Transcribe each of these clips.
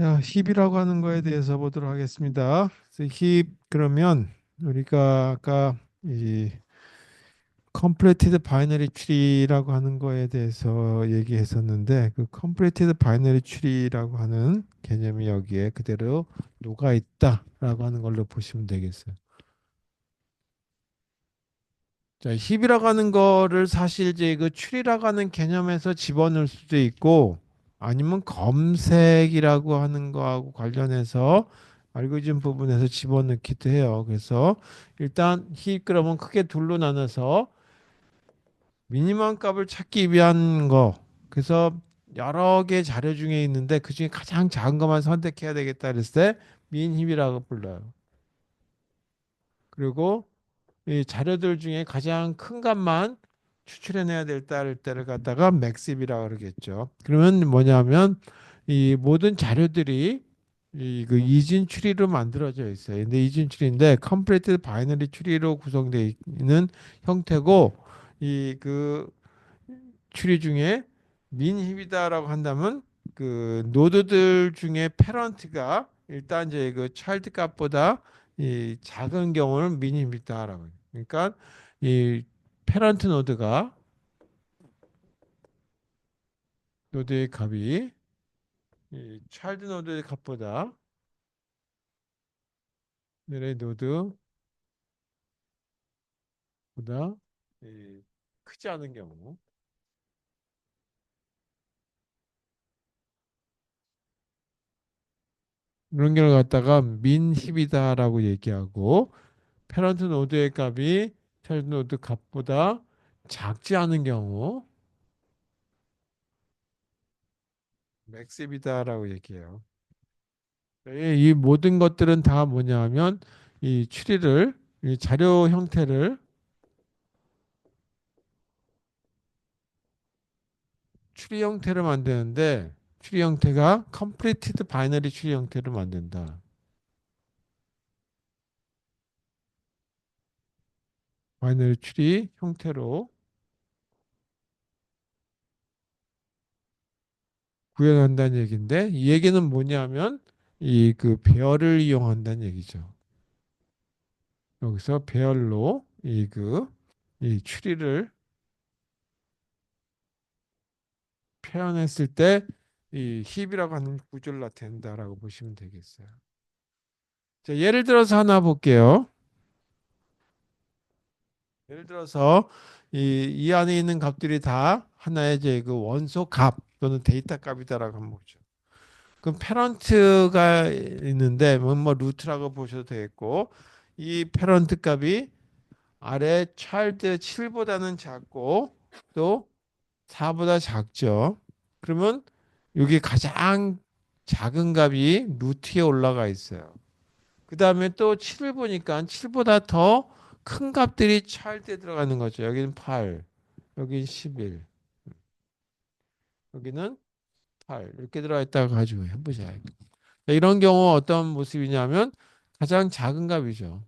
자, 힙이라고 하는 거에 대해서 보도록 하겠습니다. 그래서 힙 그러면 우리가 아까 이 completed binary tree라고 하는 거에 대해서 얘기했었는데 그 completed binary tree라고 하는 개념이 여기에 그대로 녹아 있다라고 하는 걸로 보시면 되겠어요. 자, 힙이라고 하는 거를 사실 이제 그 추리라고 하는 개념에서 집어넣을 수도 있고 아니면 검색이라고 하는 거하고 관련해서 알고리즘 부분에서 집어넣기도 해요. 그래서 일단 힙 그러면 크게 둘로 나눠서 미니멈 값을 찾기 위한 거. 그래서 여러 개 자료 중에 있는데 그 중에 가장 작은 것만 선택해야 되겠다 그랬을 때 민힙이라고 불러요. 그리고 이 자료들 중에 가장 큰 값만 추출해내야 될 때를 갖다가 맥십이라고 그러겠죠. 그러면 뭐냐면 이 모든 자료들이 이 그 이진 추리로 만들어져 있어요. 근데 이진 추리인데 컴플리트 바이너리 추리로 구성되어 있는 형태고 이 그 추리 중에 민힙이다라고 한다면 그 노드들 중에 패런트가 일단 이제 그 차일드 값보다 이 작은 경우는 민힙이다라고 해요. 그러니까 이 패런트 노드가 노드의 값이 이 차일드 노드의 값보다 얘네 노드보다 이 크지 않은 경우 이런 경우를 갖다가 민힙이다라고 얘기하고 패런트 노드의 값이 차일드 노드 값보다 작지 않은 경우 맥십이다라고 얘기해요. 이 모든 것들은 다 뭐냐면 이 추리를 이 자료 형태를 추리 형태를 만드는데 추리 형태가 completed 바이너리 추리 형태를 만든다. 바이너리 추리 형태로 구현한다는 얘기인데 이 얘기는 뭐냐면 이 그 배열을 이용한다는 얘기죠. 여기서 배열로 이 추리를 표현했을 때 이 힙이라고 하는 구조를 나타낸다라고 보시면 되겠어요. 자, 예를 들어서 하나 볼게요. 예를 들어서 이 안에 있는 값들이 다 하나의 이제 그 원소 값 또는 데이터 값이다라고 한번 보죠. 그럼 패런트가 있는데 뭐 루트라고 보셔도 되겠고 이 패런트 값이 아래 차일드 7보다는 작고 또 4보다 작죠. 그러면 여기 가장 작은 값이 루트에 올라가 있어요. 그 다음에 또 7을 보니까 7보다 더 큰 값들이 차일드에 들어가는 거죠. 여기는 8, 여기는 11, 여기는 8 이렇게 들어가 있다고 가지고 해보자. 이런 경우 어떤 모습이냐면 가장 작은 값이죠.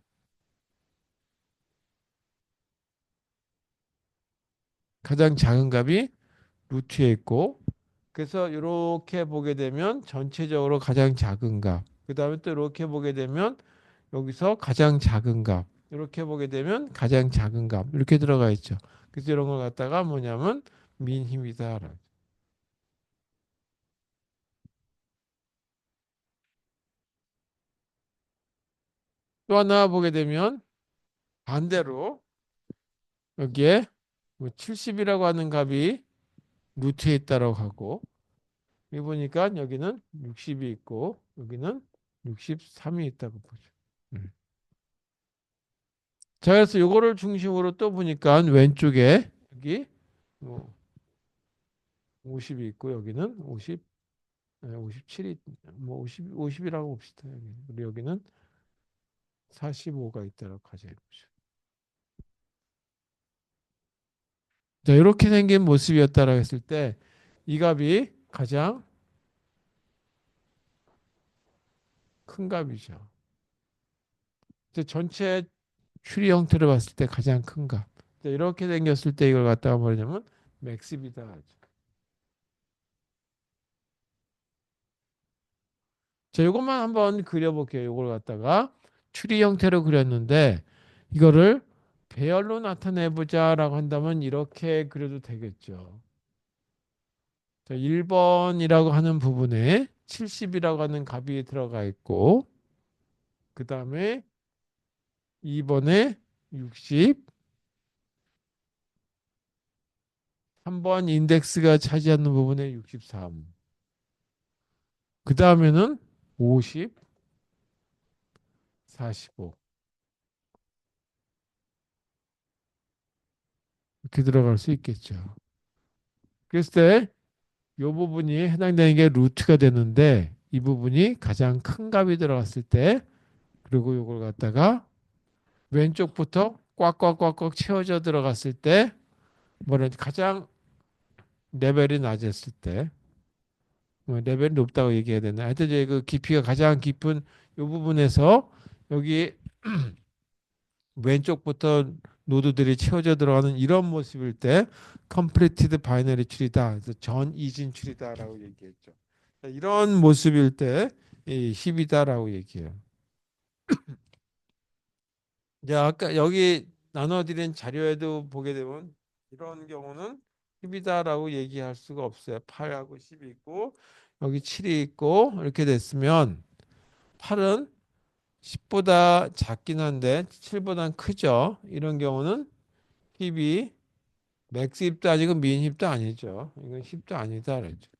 가장 작은 값이 루트에 있고 그래서 이렇게 보게 되면 전체적으로 가장 작은 값. 그 다음에 또 이렇게 보게 되면 여기서 가장 작은 값. 이렇게 보게 되면 가장 작은 값. 이렇게 들어가 있죠. 그래서 이런 걸 갖다가 뭐냐면 민힘이다. 또 하나 보게 되면 반대로 여기에 뭐 70이라고 하는 값이 루트에 있다라고 하고 여기 보니까 여기는 60이 있고 여기는 63이 있다고 보죠. 음. 자, 그래서 요거를 중심으로 또 보니까 왼쪽에 여기 뭐 50이 있고 여기는 50, 57이 뭐 50이라고 봅시다. 여기. 그리고 여기는 45가 있다고 가정해 보죠. 자, 이렇게 생긴 모습이었다라고 했을 때 이 값이 가장 큰 값이죠. 전체 추리 형태를 봤을 때 가장 큰 값. 자, 이렇게 생겼을 때 이걸 갖다가 뭐냐면 맥스비다 하죠. 자, 이것만 한번 그려볼게요. 이걸 갖다가 추리 형태로 그렸는데 이거를 배열로 나타내보자라고 한다면 이렇게 그려도 되겠죠. 자, 1번이라고 하는 부분에 70이라고 하는 값이 들어가 있고 그 다음에 2번에 60, 3번 인덱스가 차지하는 부분에 63, 그 다음에는 50, 45 이렇게 들어갈 수 있겠죠. 그랬을 때 이 부분이 해당되는 게 루트가 되는데 이 부분이 가장 큰 값이 들어갔을 때 그리고 이걸 갖다가 왼쪽부터 꽉꽉꽉꽉 채워져 들어갔을 때 뭐라 가장 레벨이 낮았을 때 레벨이 높다고 얘기해야 되나 하여튼 이제 그 깊이가 가장 깊은 이 부분에서 여기 왼쪽부터 노드들이 채워져 들어가는 이런 모습일 때 completed binary tree다. 그래서 전 이진 추리다라고 얘기했죠. 이런 모습일 때 이 힙이다라고 얘기해요. 이제 아까 여기 나눠드린 자료에도 보게 되면 이런 경우는 힙이다라고 얘기할 수가 없어요. 8하고 10이 있고 여기 7이 있고 이렇게 됐으면 8은 10보다 작긴 한데 7보다는 크죠. 이런 경우는 힙이 맥스 힙도 아니고 민 힙도 아니죠. 이건 힙도 아니다 그랬죠.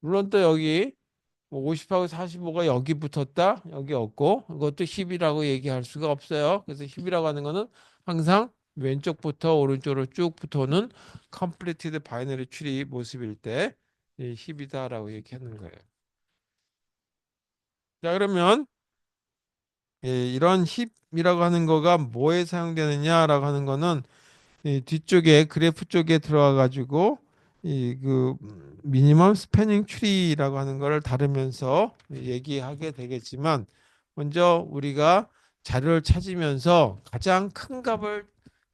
물론 또 여기 뭐 50하고 45가 여기 붙었다 여기 없고 이것도 힙이라고 얘기할 수가 없어요. 그래서 힙이라고 하는 거는 항상 왼쪽부터 오른쪽으로 쭉 붙어오는 completed binary tree 모습일 때 힙이다라고 얘기하는 거예요. 자 그러면 이런 힙이라고 하는 거가 뭐에 사용되느냐라고 하는 거는 이 뒤쪽에 그래프 쪽에 들어가 가지고 이 그 미니멈 스패닝 트리라고 하는 거를 다루면서 얘기하게 되겠지만 먼저 우리가 자료를 찾으면서 가장 큰 값을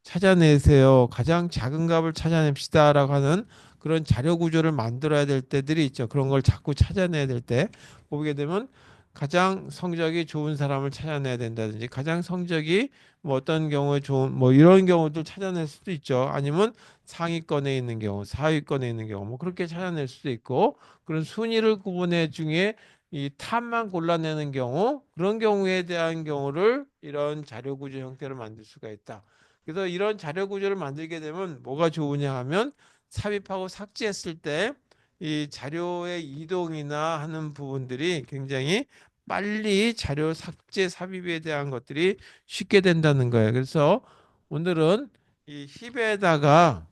찾아내세요. 가장 작은 값을 찾아냅시다라고 하는 그런 자료 구조를 만들어야 될 때들이 있죠. 그런 걸 자꾸 찾아내야 될 때 보게 되면 가장 성적이 좋은 사람을 찾아내야 된다든지 가장 성적이 뭐 어떤 경우에 좋은 뭐 이런 경우도 찾아낼 수도 있죠. 아니면 상위권에 있는 경우, 하위권에 있는 경우 뭐 그렇게 찾아낼 수도 있고 그런 순위를 구분해 중에 이 탑만 골라내는 경우 그런 경우에 대한 경우를 이런 자료 구조 형태로 만들 수가 있다. 그래서 이런 자료 구조를 만들게 되면 뭐가 좋으냐 하면 삽입하고 삭제했을 때 이 자료의 이동이나 하는 부분들이 굉장히 빨리 자료 삭제 삽입에 대한 것들이 쉽게 된다는 거예요. 그래서 오늘은 이 힙에다가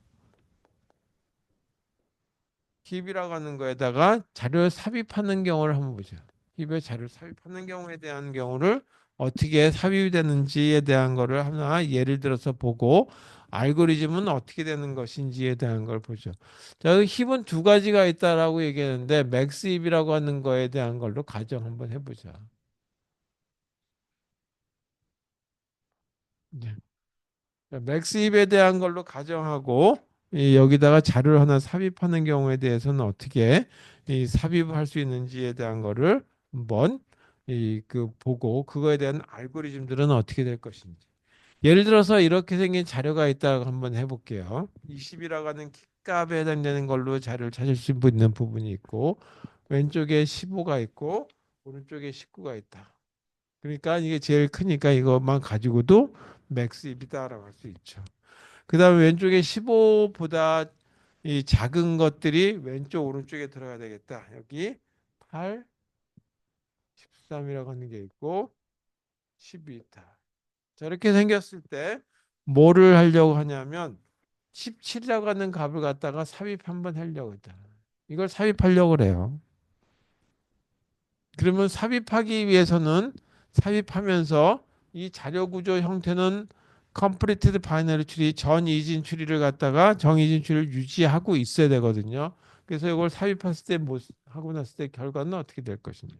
힙이라고 하는 거에다가 자료를 삽입하는 경우를 한번 보죠. 힙에 자료를 삽입하는 경우에 대한 경우를 어떻게 삽입이 되는지에 대한 거를 하나 예를 들어서 보고 알고리즘은 어떻게 되는 것인지에 대한 걸 보죠. 자, 힙은 두 가지가 있다라고 얘기했는데 맥스 힙이라고 하는 거에 대한 걸로 가정 한번 해보자. 네. 맥스입에 대한 걸로 가정하고 여기다가 자료를 하나 삽입하는 경우에 대해서는 어떻게 삽입할 수 있는지에 대한 거를 한번 그 보고 그거에 대한 알고리즘들은 어떻게 될 것인지. 예를 들어서 이렇게 생긴 자료가 있다고 한번 해볼게요. 20이라고 하는 키값에 해당되는 걸로 자료를 찾을 수 있는 부분이 있고 왼쪽에 15가 있고 오른쪽에 19가 있다. 그러니까 이게 제일 크니까 이것만 가지고도 맥스입이다라고 할 수 있죠. 그 다음에 왼쪽에 15보다 이 작은 것들이 왼쪽 오른쪽에 들어가야 되겠다. 여기 8, 13이라고 하는 게 있고 10이 있다. 저렇게 생겼을 때 뭐를 하려고 하냐면 17이라고 하는 값을 갖다가 삽입 한번 하려고 했다. 이걸 삽입하려고 그래요. 그러면 삽입하기 위해서는 삽입하면서 이 자료 구조 형태는 completed binary tree 전 이진 추리를 갖다가 정이진 추리를 유지하고 있어야 되거든요. 그래서 이걸 삽입했을 때 뭐 하고 났을 때 결과는 어떻게 될 것인지.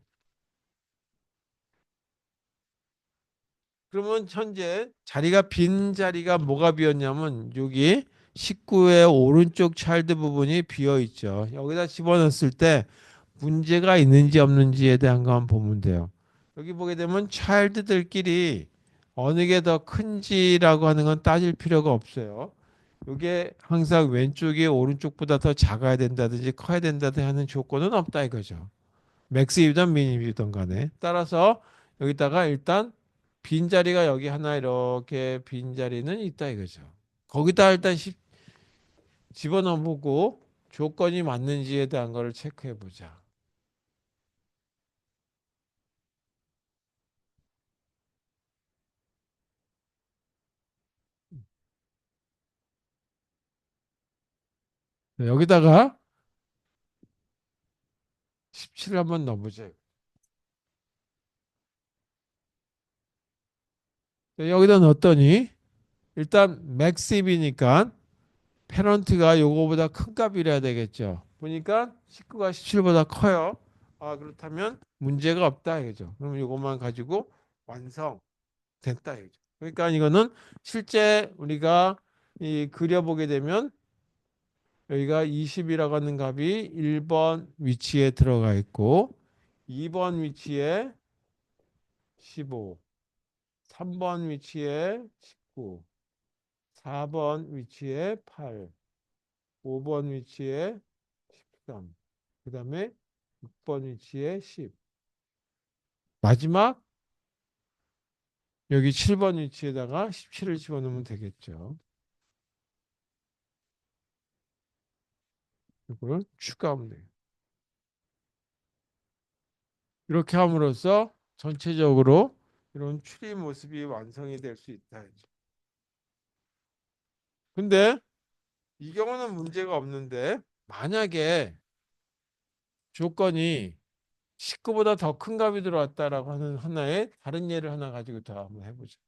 그러면 현재 자리가 빈 자리가 뭐가 비었냐면 여기 19의 오른쪽 차일드 부분이 비어 있죠. 여기다 집어넣었을 때 문제가 있는지 없는지에 대한 것만 보면 돼요. 여기 보게 되면 child들끼리 어느 게 더 큰지라고 하는 건 따질 필요가 없어요. 이게 항상 왼쪽이 오른쪽보다 더 작아야 된다든지 커야 된다든지 하는 조건은 없다 이거죠. 맥스이든 미니이든 간에. 따라서 여기다가 일단 빈자리가 여기 하나 이렇게 빈자리는 있다 이거죠. 거기다 일단 집어넣어 보고 조건이 맞는지에 대한 거를 체크해 보자. 여기다가 17을 한번 넣어보자. 여기다 넣었더니 일단 맥스입이니까 페런트가 요거보다 큰 값이래야 되겠죠. 보니까 19가 17보다 커요. 아, 그렇다면 문제가 없다 이거죠. 그럼 요것만 가지고 완성됐다 이거죠. 그러니까 이거는 실제 우리가 이 그려보게 되면 여기가 20이라고 하는 값이 1번 위치에 들어가 있고 2번 위치에 15, 3번 위치에 19, 4번 위치에 8, 5번 위치에 13, 그 다음에 6번 위치에 10. 마지막 여기 7번 위치에다가 17을 집어넣으면 되겠죠. 이걸 추가하면 돼요. 이렇게 함으로써 전체적으로 이런 추리 모습이 완성이 될 수 있다. 근데 이 경우는 문제가 없는데 만약에 조건이 19보다 더 큰 값이 들어왔다라고 하는 하나의 다른 예를 하나 가지고 더 한번 해보죠.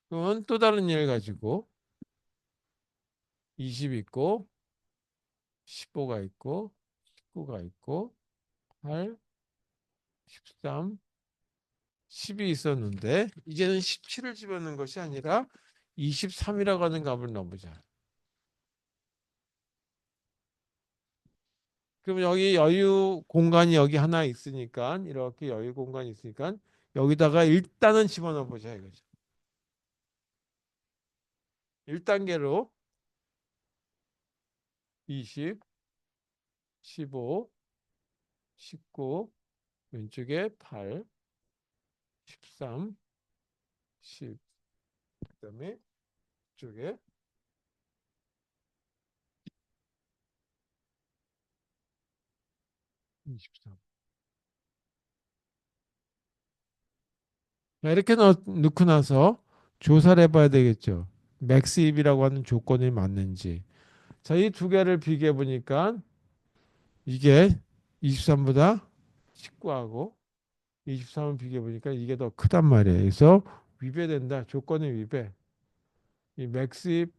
그건 또 다른 예를 가지고 20 있고 15가 있고 19가 있고 8, 13, 10이 있었는데 이제는 17을 집어넣는 것이 아니라 23이라고 하는 값을 넣어보자. 그럼 여기 여유 공간이 여기 하나 있으니까 이렇게 여유 공간이 있으니까 여기다가 일단은 집어넣어 보자 이거죠. 1단계로 20, 15, 19, 왼쪽에 8, 13, 10, 그다음에 이쪽에 23. 이렇게 넣고 나서 조사를 해봐야 되겠죠. 맥스입이라고 하는 조건이 맞는지. 자, 이 두 개를 비교해 보니까 이게 23보다 19하고 23을 비교해 보니까 이게 더 크단 말이에요. 그래서 위배된다. 조건의 위배. 이 맥스입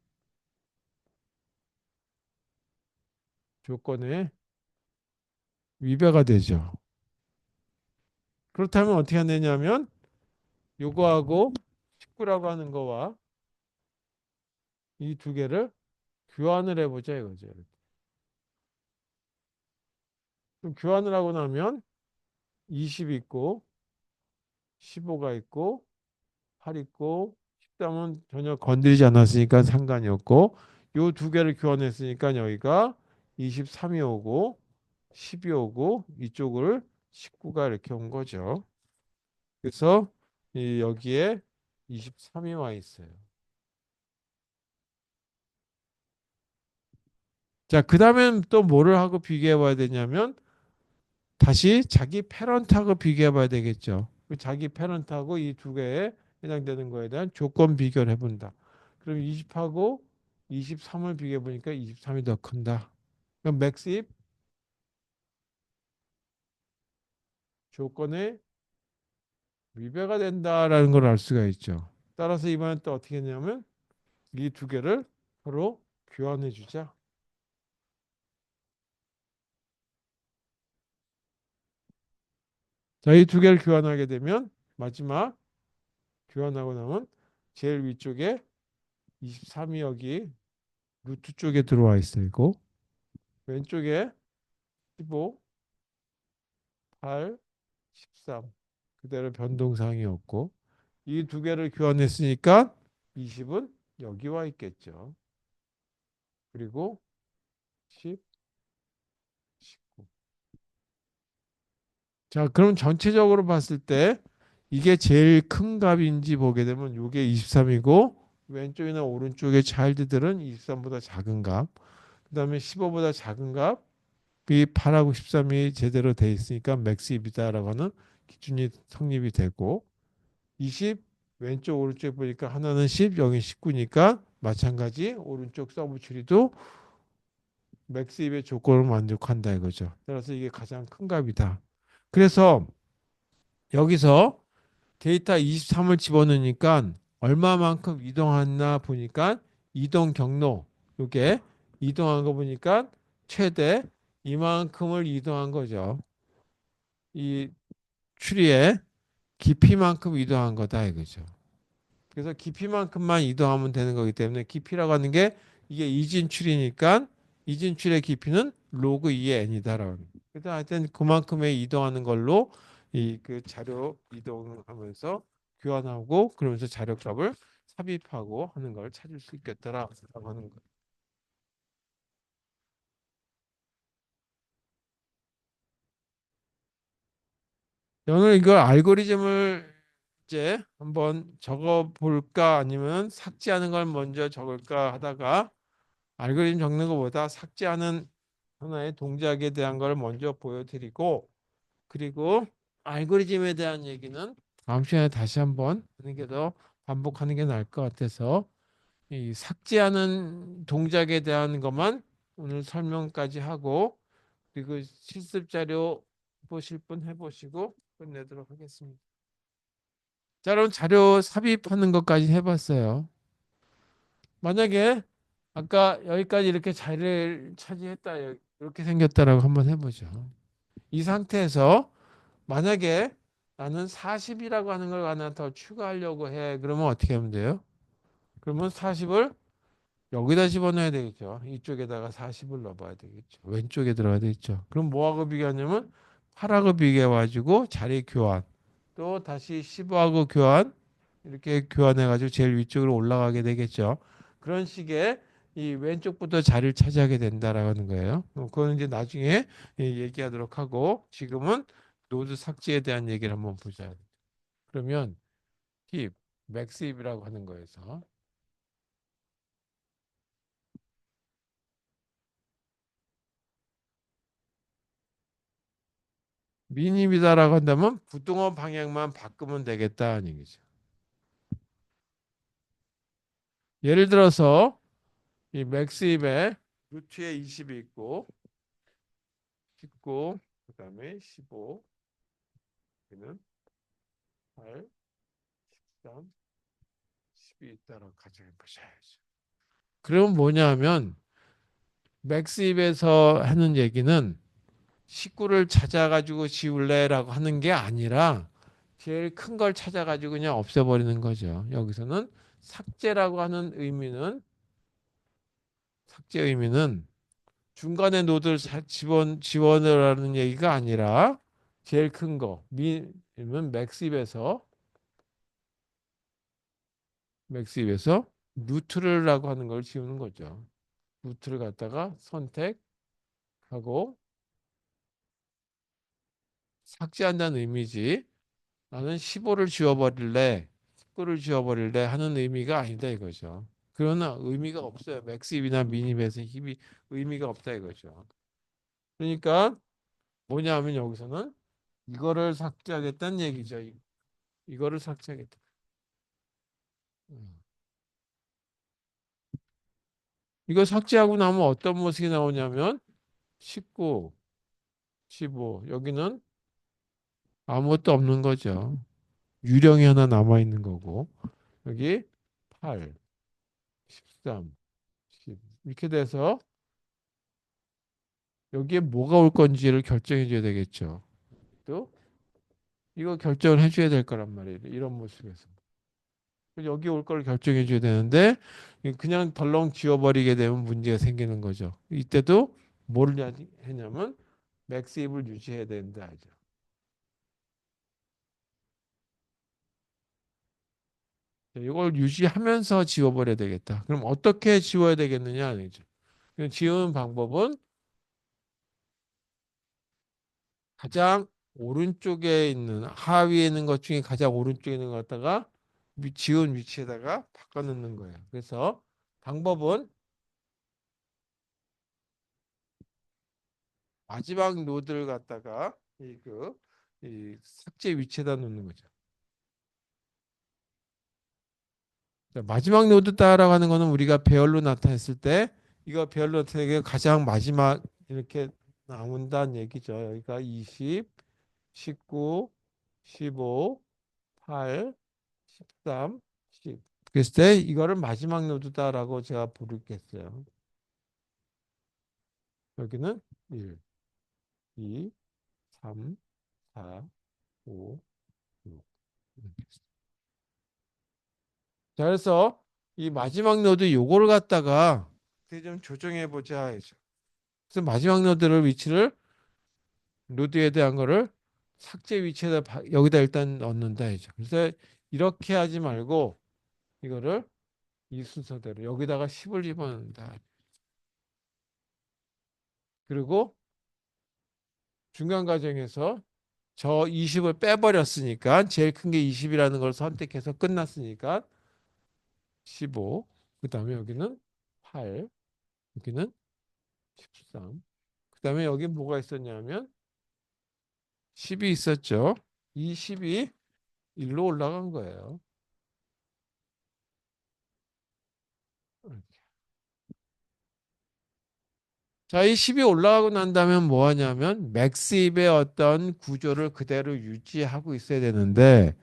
조건의 위배가 되죠. 그렇다면 어떻게 해야 되냐면 요거하고 19라고 하는 거와 이 두 개를 교환을 해보자 이거죠. 그럼 교환을 하고 나면 20 있고 15가 있고 8 있고 13은 전혀 건드리지 않았으니까 상관이 없고 요 두 개를 교환했으니까 여기가 23이 오고 10이 오고 이쪽을 19가 이렇게 온 거죠. 그래서 여기에 23이 와 있어요. 자, 그 다음엔 또 뭐를 하고 비교해 봐야 되냐면 다시 자기 패런트하고 비교해 봐야 되겠죠. 그 자기 패런트하고 이 두 개에 해당되는 거에 대한 조건 비교를 해본다. 그럼 20하고 23을 비교해 보니까 23이 더 큰다. 그럼 맥스입 조건에 위배가 된다라는 걸 알 수가 있죠. 따라서 이번엔 또 어떻게 했냐면 이 두 개를 서로 교환해 주자. 자, 이 두 개를 교환하게 되면 마지막 교환하고 나면 제일 위쪽에 23이 여기 루트 쪽에 들어와 있어요. 왼쪽에 15, 8, 13. 그대로 변동사항이 없고 이 두 개를 교환했으니까 20은 여기 와 있겠죠. 그리고 10, 19. 자, 그럼 전체적으로 봤을 때 이게 제일 큰 값인지 보게 되면 이게 23이고 왼쪽이나 오른쪽의 차일드들은 23보다 작은 값. 그다음에 15보다 작은 값이 8하고 13이 제대로 돼 있으니까 맥스 입이다라고 하는 기준이 성립이 되고 20 왼쪽 오른쪽 보니까 하나는 10, 여기 19니까 마찬가지 오른쪽 서브 추리도 맥스 입의 조건을 만족한다 이거죠. 따라서 이게 가장 큰 값이다. 그래서 여기서 데이터 23을 집어넣으니까 얼마만큼 이동했나 보니까 이동 경로 이게 이동한 거 보니까 최대 이만큼을 이동한 거죠. 이 추리의 깊이만큼 이동한 거다 이거죠. 그래서 깊이만큼만 이동하면 되는 거기 때문에 깊이라고 하는 게 이게 이진 추리니까 이진 추리의 깊이는 로그 2의 n이다라고. 그래서 하여튼 그만큼의 이동하는 걸로 이 그 자료 이동하면서 교환하고 그러면서 자료값을 삽입하고 하는 걸 찾을 수 있겠더라라고 하는 거예요. 오늘 이걸 알고리즘을 이제 한번 적어 볼까 아니면 삭제하는 걸 먼저 적을까 하다가 알고리즘 적는 것보다 삭제하는 하나의 동작에 대한 걸 먼저 보여드리고 그리고 알고리즘에 대한 얘기는 다음 시간에 다시 한번 하는 게 더 반복하는 게 나을 것 같아서 이 삭제하는 동작에 대한 것만 오늘 설명까지 하고 그리고 실습 자료 보실 분 해보시고 끝내도록 하겠습니다. 자, 그럼 자료 삽입하는 것까지 해봤어요. 만약에 아까 여기까지 이렇게 자리를 차지했다 이렇게 생겼다라고 한번 해보죠. 이 상태에서 만약에 나는 40이라고 하는 걸 하나 더 추가하려고 해. 그러면 어떻게 하면 돼요? 그러면 40을 여기다 집어넣어야 되겠죠. 이쪽에다가 40을 넣어봐야 되겠죠. 왼쪽에 들어가야 되겠죠. 그럼 뭐하고 비교하냐면 8하고 비교해가지고 자리 교환. 또 다시 15하고 교환. 이렇게 교환해가지고 제일 위쪽으로 올라가게 되겠죠. 그런 식의 이 왼쪽부터 자리를 차지하게 된다라는 거예요. 그거는 이제 나중에 얘기하도록 하고 지금은 노드 삭제에 대한 얘기를 한번 보자. 그러면 힙, 맥스 힙이라고 하는 거에서 미닙이다라고 한다면 부등호 방향만 바꾸면 되겠다는 얘기죠. 예를 들어서 이 맥스 힙에 루트에 20이 있고 19 그다음에 15 여기는 8, 13, 10이 있다라고 가정해 보셔야죠. 그러면 뭐냐면 맥스 힙에서 하는 얘기는 19를 찾아가지고 지울래라고 하는 게 아니라 제일 큰 걸 찾아가지고 그냥 없애버리는 거죠. 여기서는 삭제라고 하는 의미는 삭제 의미는 중간에 노드를 지원을 하는 얘기가 아니라 제일 큰 거, 미면 맥스입에서 루트를라고 하는 걸 지우는 거죠. 루트를 갖다가 선택하고 삭제한다는 의미지. 나는 15를 지워버릴래, 19를 지워버릴래 하는 의미가 아니다 이거죠. 그러나 의미가 없어요. 맥스입이나 미니맵에서 힘이 의미가 없다 이거죠. 그러니까 뭐냐면 여기서는 이거를 삭제하겠다는 얘기죠. 이거를 삭제하겠다. 음. 이거 삭제하고 나면 어떤 모습이 나오냐면 19, 15 여기는 아무것도 없는 거죠. 유령이 하나 남아 있는 거고 여기 8, 13, 10 이렇게 돼서 여기에 뭐가 올 건지를 결정해 줘야 되겠죠. 또 이거 결정을 해줘야 될 거란 말이에요. 이런 모습에서. 여기 올 걸 결정해 줘야 되는데 그냥 덜렁 지워버리게 되면 문제가 생기는 거죠. 이때도 뭘 했냐면 맥스입을 유지해야 된다 하죠. 이걸 유지하면서 지워버려야 되겠다. 그럼 어떻게 지워야 되겠느냐? 아니죠. 지우는 방법은 가장 오른쪽에 있는 하위에 있는 것 중에 가장 오른쪽에 있는 것 갖다가 지운 위치에다가 바꿔 넣는 거예요. 그래서 방법은 마지막 노드를 갖다가 이 삭제 위치에다 놓는 거죠. 자, 마지막 노드 따라가는 거는 우리가 배열로 나타냈을 때 이거 배열로 나타내게 가장 마지막 이렇게 나온다는 얘기죠. 여기가 20, 19, 15, 8, 13, 10. 그랬을 때 이거를 마지막 노드다라고 제가 부르겠어요. 여기는 1, 2, 3, 4, 5, 6. 자, 그래서 이 마지막 노드 요거를 갖다가 어떻게 좀 조정해 보자 해죠. 그래서 마지막 노드를 위치를 노드에 대한 거를 삭제 위치에다 여기다 일단 넣는다 해죠. 그래서 이렇게 하지 말고 이거를 이 순서대로 여기다가 10을 집어넣는다. 그리고 중간 과정에서 저 20을 빼버렸으니까 제일 큰 게 20이라는 걸 선택해서 끝났으니까 15. 그다음에 여기는 8. 여기는 13. 그다음에 여기 뭐가 있었냐면 10이 있었죠. 이 10이 1로 올라간 거예요. 자, 이 10이 올라가고 난 다음에 뭐 하냐면 맥스입의 어떤 구조를 그대로 유지하고 있어야 되는데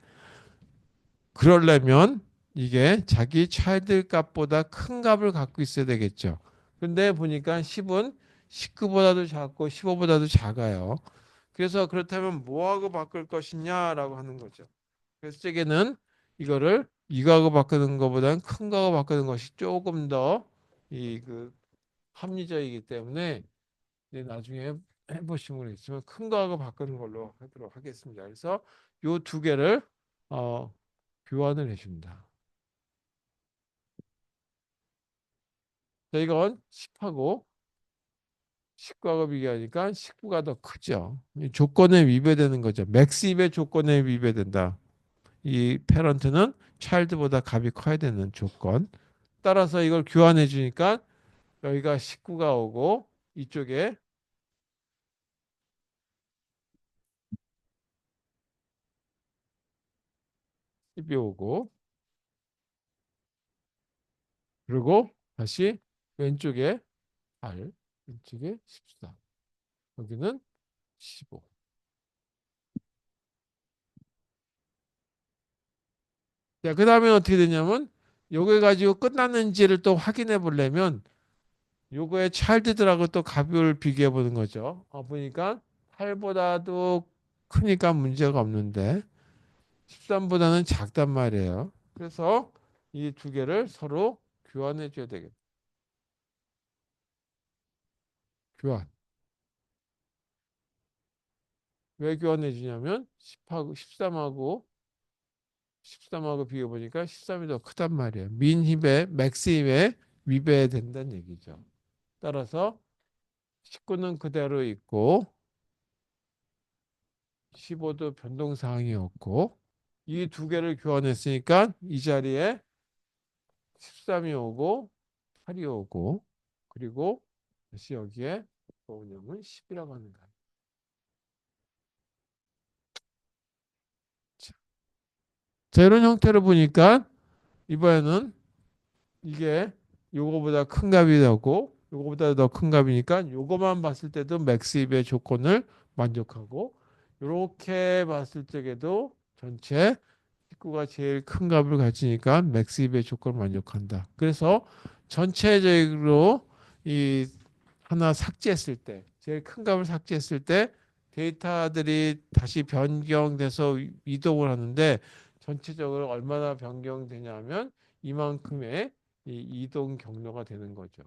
그러려면 이게 자기 차이들 값보다 큰 값을 갖고 있어야 되겠죠. 근데 보니까 10은 19보다도 작고 15보다도 작아요. 그래서 그렇다면 뭐하고 바꿀 것이냐라고 하는 거죠. 그래서 저게는 이거를 이거하고 바꾸는 것보다는 큰 거하고 바꾸는 것이 조금 더 그 합리적이기 때문에 이제 나중에 해보신 분 있으면 큰 거하고 바꾸는 걸로 하도록 하겠습니다. 그래서 요 두 개를 어, 교환을 해줍니다. 자, 이건 10하고 19하고 비교하니까 19가 더 크죠. 이 조건에 위배되는 거죠. 맥스입의 조건에 위배된다. 이 패런트는 차일드보다 값이 커야 되는 조건. 따라서 이걸 교환해 주니까 여기가 19가 오고 이쪽에 10이 오고 그리고 다시 왼쪽에 8, 왼쪽에 14, 여기는 15. 자, 그 다음에 어떻게 되냐면 요거 가지고 끝났는지를 또 확인해 보려면 요거의 차일드들하고 또 값을 비교해 보는 거죠. 보니까 8보다도 크니까 문제가 없는데 13보다는 작단 말이에요. 그래서 이 두 개를 서로 교환해 줘야 되겠다. 교환. 왜 교환해 주냐면 10하고 13하고 13하고 비교해 보니까 13이 더 크단 말이에요. 민 힘에 맥스 힘에 위배된다는 얘기죠. 따라서 19는 그대로 있고 15도 변동 사항이 없고 이 두 개를 교환했으니까 이 자리에 13이 오고 8이 오고 그리고 다시 여기에 뭐냐면 10이라고 하는 거예요. 자, 이런 형태를 보니까 이번에는 이게 요거보다 큰 값이 되고 요거보다 더 큰 값이니까 요거만 봤을 때도 맥스입의 조건을 만족하고 요렇게 봤을 적에도 전체 식구가 제일 큰 값을 가지니까 맥스입의 조건을 만족한다. 그래서 전체적으로 이 하나 삭제했을 때 제일 큰 값을 삭제했을 때 데이터들이 다시 변경돼서 이동을 하는데 전체적으로 얼마나 변경되냐면 이만큼의 이 이동 경로가 되는 거죠.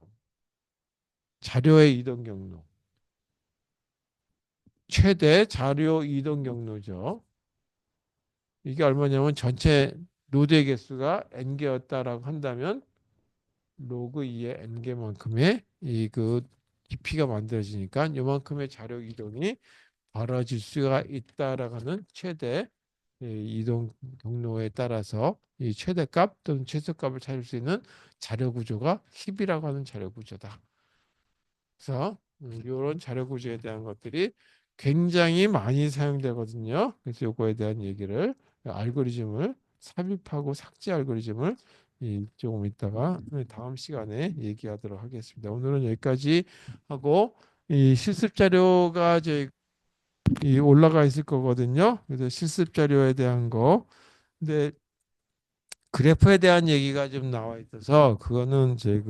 자료의 이동 경로. 최대 자료 이동 경로죠. 이게 얼마냐면 전체 노드의 개수가 n개였다라고 한다면 로그 2의 n개만큼의 이 그 깊이가 만들어지니까 요만큼의 자력 이동이 벌어질 수가 있다라고 하는 최대 이동 경로에 따라서 이 최대값 또는 최소값을 찾을 수 있는 자료 구조가 힙이라고 하는 자료 구조다. 그래서 이런 자료 구조에 대한 것들이 굉장히 많이 사용되거든요. 그래서 요거에 대한 얘기를 알고리즘을 삽입하고 삭제 알고리즘을 조금 있다가 다음 시간에 얘기하도록 하겠습니다. 오늘은 여기까지 하고 이 실습 자료가 저희 올라가 있을 거거든요. 그래서 실습 자료에 대한 거. 근데 그래프에 대한 얘기가 좀 나와 있어서 그거는 이제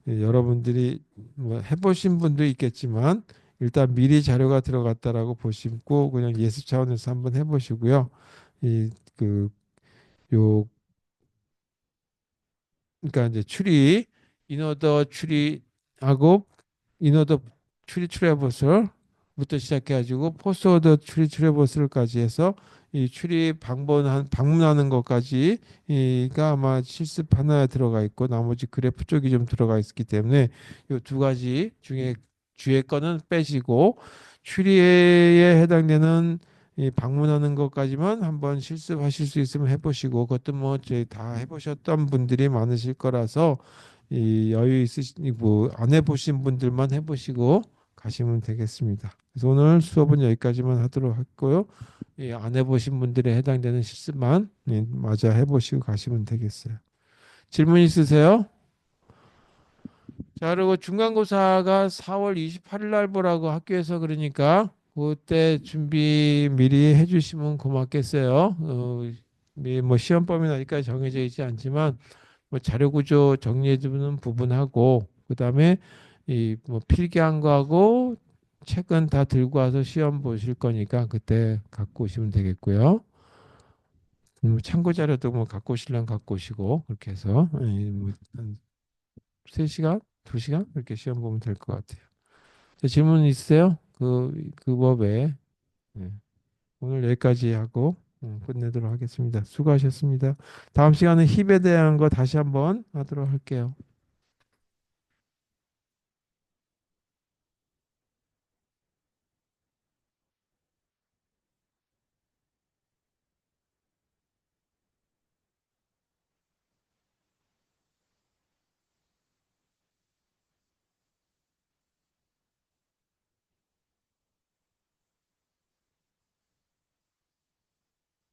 여러분들이 뭐 해보신 분도 있겠지만 일단 미리 자료가 들어갔다라고 보시고 그냥 예습 차원에서 한번 해보시고요. 이 그 요 그러니까 이제 인어더 추리하고 인어더 추리 트래버설부터 시작해가지고 포스오더 추리 트래버설까지 해서 이 추리 방문하는 것까지 이가 아마 실습 하나에 들어가 있고 나머지 그래프 쪽이 좀 들어가 있기 때문에 이 두 가지 중에 주의 거는 빼시고 추리에 해당되는 이 방문하는 것까지만 한번 실습하실 수 있으면 해보시고 그것도 뭐 저희 다 해보셨던 분들이 많으실 거라서 이 여유 있으시고 안 해보신 분들만 해보시고 가시면 되겠습니다. 그래서 오늘 수업은 여기까지만 하도록 했고요. 안 해보신 분들에 해당되는 실습만 마저 해보시고 가시면 되겠어요. 질문 있으세요? 자, 그리고 중간고사가 4월 28일 날 보라고 학교에서 그러니까 그때 준비 미리 해주시면 고맙겠어요. 뭐 시험범위는 아직까지 정해져 있지 않지만 뭐 자료 구조 정리해 주는 부분하고 그다음에 이 뭐 필기한 거하고 책은 다 들고 와서 시험 보실 거니까 그때 갖고 오시면 되겠고요. 참고 자료도 뭐 갖고 오시려면 갖고 오시고 그렇게 해서 뭐한 3시간, 2시간 이렇게 시험 보면 될 것 같아요. 자, 질문 있으세요? 그 법에 오늘 여기까지 하고 끝내도록 하겠습니다. 수고하셨습니다. 다음 시간에 힙에 대한 거 다시 한번 하도록 할게요.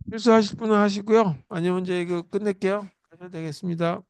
필수하실 분은 하시고요. 아니면 이제 이거 끝낼게요. 하셔도 되겠습니다.